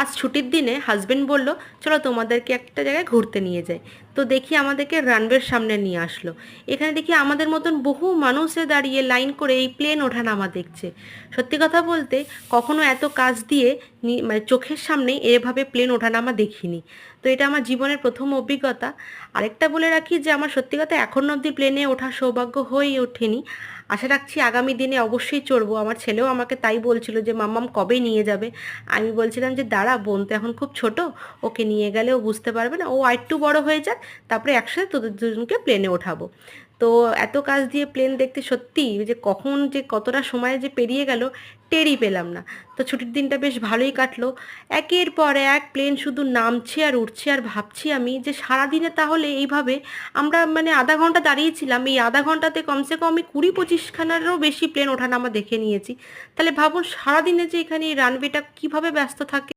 আজ ছুটির দিনে হাজবেন্ড বলল, চলো তোমাদেরকে একটা জায়গায় ঘুরতে নিয়ে যাই। তো দেখি আমাদেরকে রানওয়ের সামনে নিয়ে আসলো। এখানে দেখি আমাদের মতন বহু মানুষে দাঁড়িয়ে লাইন করে এই প্লেন ওঠানামা দেখছে। সত্যি কথা বলতে কখনো এত কাছ দিয়ে মানে চোখের সামনে এভাবে প্লেন ওঠানামা দেখিনি। তো এটা আমার জীবনের প্রথম অভিজ্ঞতা। আরেকটা বলে রাখি যে আমার সত্যি কথা এখনো অবধি প্লেনে ওঠার সৌভাগ্য হয়ে ওঠেনি। আশা রাখছি আগামী দিনে অবশ্যই চড়বো। আমার ছেলেও আমাকে তাই বলছিল যে মাম্মাম কবে নিয়ে যাবে। আমি বলছিলাম যে দাঁড়া, বোন তো এখন খুব ছোট, ওকে নিয়ে গেলে ও বুঝতে পারবে না, ও আরেকটু বড় হয়ে যাক, তারপরে একসাথে তোদের দুজনকে প্লেনে ওঠাবো। তো এত কাছ দিয়ে প্লেন দেখতে সত্যি যে কখন যে কতটা সময় যে পেরিয়ে গেল টেরই পেলাম না। তো ছুটির দিনটা বেশ ভালোই কাটলো। একের পর এক প্লেন শুধু নামছে আর উঠছে, আর ভাবছি আমি যে সারাদিনে তাহলে এইভাবে আমরা মানে আধা ঘন্টা দাঁড়িয়েছিলাম, এই আধা ঘন্টাতে কমসে কম আমি 20-25খানারও বেশি প্লেন ওঠানামা দেখে নিয়েছি। তাহলে ভাবুন সারাদিনে যে এখানে এই রানওয়েটা কীভাবে ব্যস্ত থাকে।